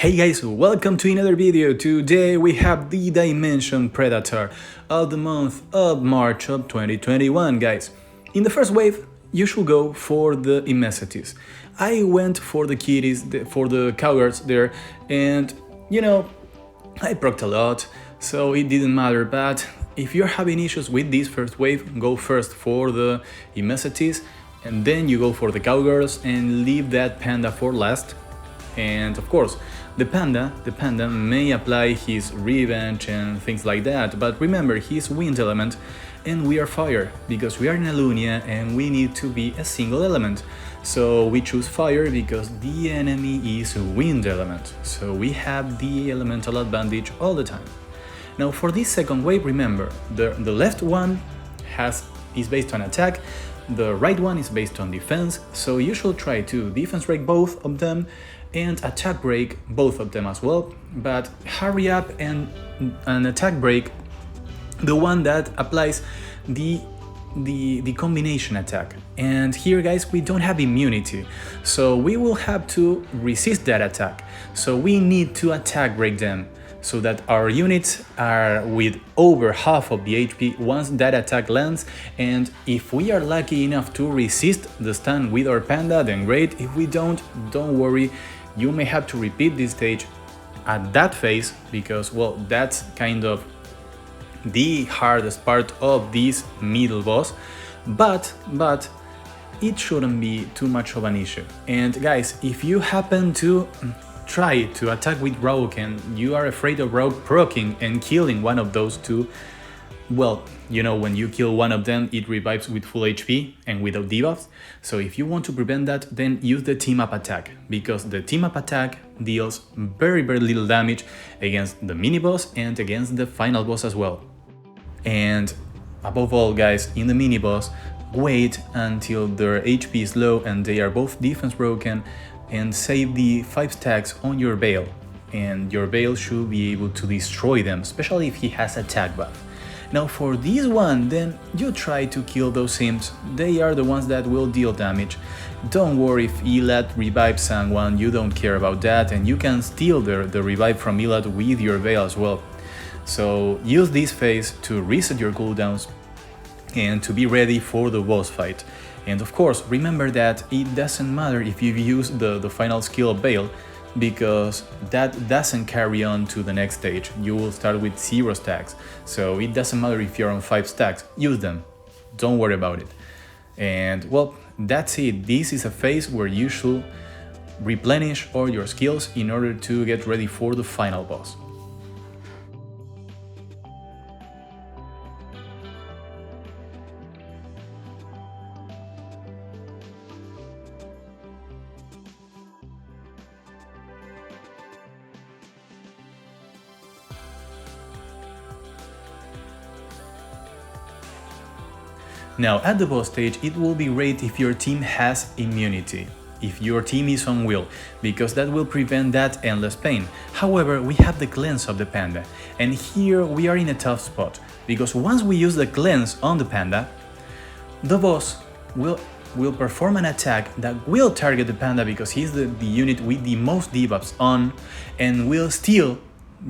Hey guys, welcome to another video. Today we have the Dimension Predator of the month of March of 2021, guys. In the first wave, you should go for the immensities. I went for the kitties, for the cowgirls there, and I procced a lot, so it didn't matter, but if you're having issues with this first wave, go first for the immensities, and then you go for the cowgirls and leave that panda for last. And of course, the panda may apply his revenge and things like that, but remember, he's wind element and we are fire, because we are in Alunia and we need to be a single element. So we choose fire because the enemy is a wind element, so we have the elemental advantage all the time. Now for this second wave, remember, the left one is based on attack, the right one is based on defense, so you should try to defense break both of them and attack break both of them as well, but hurry up and attack break the one that applies the combination attack. And here, guys, we don't have immunity, so we will have to resist that attack, so we need to attack break them so that our units are with over half of the HP once that attack lands. And if we are lucky enough to resist the stun with our panda, then great. If we don't worry, you may have to repeat this stage at that phase, because, well, that's kind of the hardest part of this middle boss, but it shouldn't be too much of an issue. And guys, if you happen to try to attack with Rogue and you are afraid of Rogue proccing and killing one of those two, well, when you kill one of them, it revives with full HP and without debuffs. So if you want to prevent that, then use the team up attack, because the team up attack deals very little damage against the mini boss and against the final boss as well. And above all, guys, in the mini boss, wait until their HP is low and they are both defense broken, and save the 5 stacks on your Bale, and your Bale should be able to destroy them, especially if he has attack buff. Now for this one, then you try to kill those imps, they are the ones that will deal damage. Don't worry if Elad revives someone, you don't care about that, and you can steal the revive from Elad with your Bale as well. So use this phase to reset your cooldowns and to be ready for the boss fight. And of course, remember that it doesn't matter if you use the final skill of Bale, because that doesn't carry on to the next stage. You will start with 0 stacks, so it doesn't matter if you're on 5 stacks, use them, don't worry about it. And well, that's it. This is a phase where you should replenish all your skills in order to get ready for the final boss. Now at the boss stage, it will be great if your team has immunity, if your team is on will, because that will prevent that endless pain. However, we have the cleanse of the panda, and here we are in a tough spot, because once we use the cleanse on the panda, the boss will perform an attack that will target the panda, because he's the unit with the most debuffs on, and will steal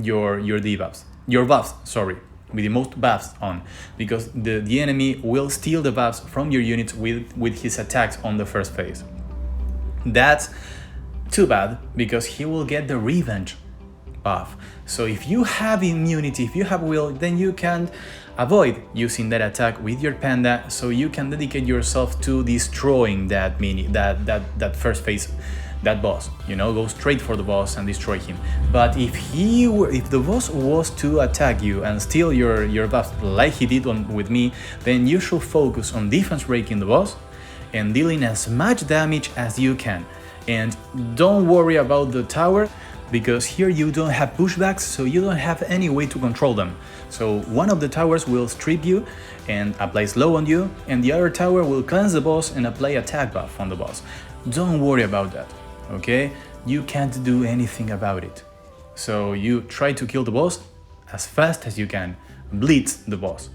your buffs, sorry, with the most buffs on, because the enemy will steal the buffs from your units with his attacks on the first phase. That's too bad, because he will get the revenge buff. So if you have immunity, if you have will, then you can avoid using that attack with your panda, so you can dedicate yourself to destroying that first phase, that boss. Go straight for the boss and destroy him. But if the boss was to attack you and steal your buffs like he did with me, then you should focus on defense breaking the boss and dealing as much damage as you can. And don't worry about the tower, because here you don't have pushbacks, so you don't have any way to control them. So one of the towers will strip you and apply slow on you, and the other tower will cleanse the boss and apply attack buff on the boss. Don't worry about that, okay? You can't do anything about it. So you try to kill the boss as fast as you can, blitz the boss.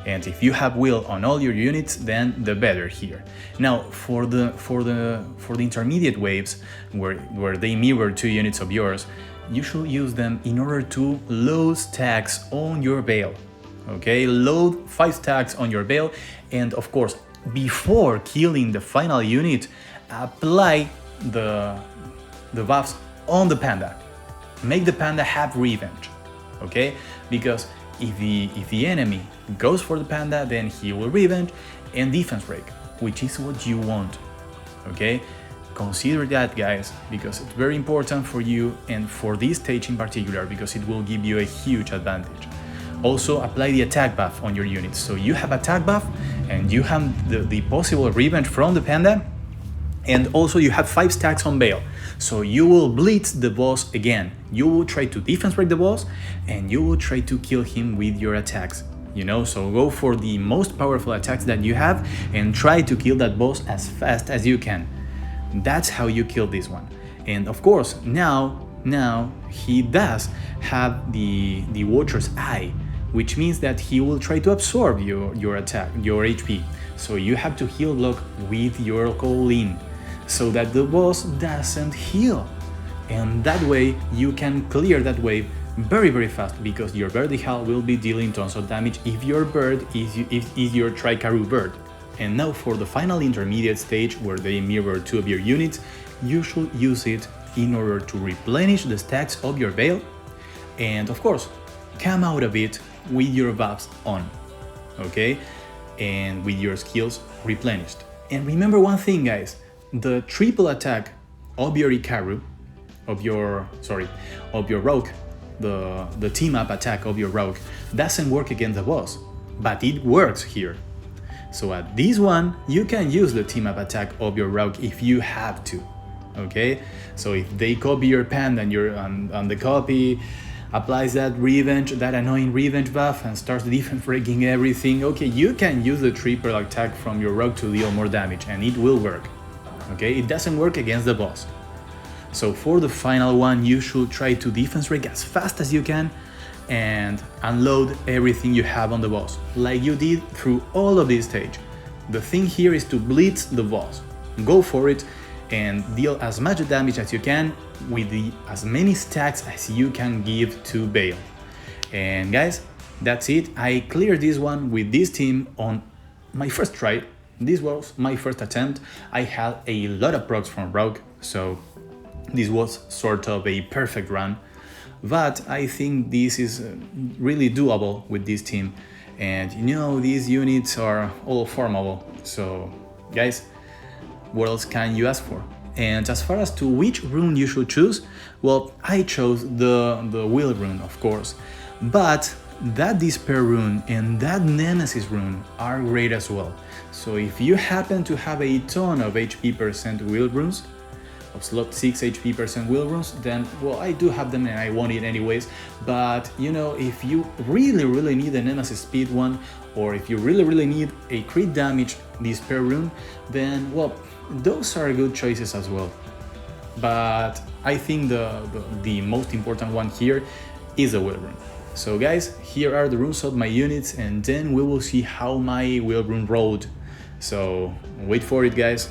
And if you have wheel on all your units, then the better here. Now for the intermediate waves, where they mirror 2 units of yours, you should use them in order to load stacks on your bale. Okay, load 5 stacks on your bale, and of course, before killing the final unit, apply the buffs on the panda. Make the panda have revenge, okay? Because if the enemy goes for the panda, then he will revenge and defense break, which is what you want, okay? Consider that, guys, because it's very important for you and for this stage in particular, because it will give you a huge advantage. Also, apply the attack buff on your units. So you have attack buff and you have the possible revenge from the panda, and also you have 5 stacks on bale. So you will blitz the boss again. You will try to defense break the boss and you will try to kill him with your attacks. You know, so go for the most powerful attacks that you have and try to kill that boss as fast as you can. That's how you kill this one. And of course, now he does have the Watcher's Eye, which means that he will try to absorb your attack, your HP. So you have to heal block with your Colin, so that the boss doesn't heal. And that way you can clear that wave very fast, because your vertical will be dealing tons of damage if your bird is your Tricaru bird. And now for the final intermediate stage, where they mirror 2 of your units, you should use it in order to replenish the stacks of your bale, and of course come out of it with your buffs on, okay, and with your skills replenished. And remember one thing, guys, the triple attack of your Ikaru, of your rogue, the team up attack of your rogue doesn't work against the boss, but it works here. So at this one, you can use the team up attack of your rogue if you have to, okay? So if they copy your panda and you're on the copy applies that revenge, that annoying revenge buff, and starts defense breaking everything, okay, you can use the triple attack from your rogue to deal more damage, and it will work, okay? It doesn't work against the boss. So for the final one, you should try to defense break as fast as you can and unload everything you have on the boss, like you did through all of this stage. The thing here is to blitz the boss. Go for it and deal as much damage as you can with as many stacks as you can give to Bale. And guys, that's it. I cleared this one with this team on my first try. This was my first attempt. I had a lot of procs from Rogue, so this was sort of a perfect run. But I think this is really doable with this team. And you know, these units are all farmable. So guys, what else can you ask for? And as far as to which rune you should choose, well, I chose the Will rune, of course. But that Despair rune and that Nemesis rune are great as well. So if you happen to have a ton of HP percent Will runes, of slot 6 HP percent Will runes, then well, I do have them and I want it anyways. But you know, if you really need a Nemesis speed one, or if you really need a crit damage Despair rune, then well, those are good choices as well. But I think the most important one here is the Will rune. So guys, here are the runes of my units, and then we will see how my Will rune rolled. So wait for it, guys.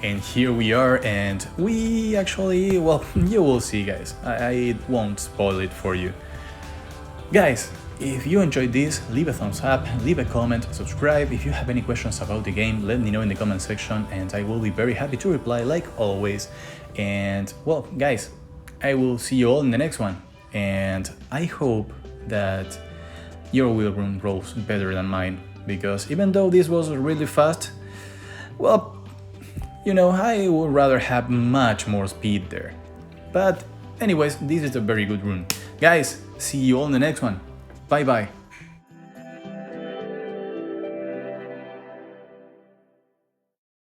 And here we are, and we actually, well, you will see, guys. I won't spoil it for you. Guys, if you enjoyed this, leave a thumbs up, leave a comment, subscribe. If you have any questions about the game, let me know in the comment section and I will be very happy to reply like always. And well, guys, I will see you all in the next one. And I hope that your wheel run rolls better than mine, because even though this was really fast, well, you know, I would rather have much more speed there. But anyways, this is a very good run. Guys, see you all in the next one. Bye bye.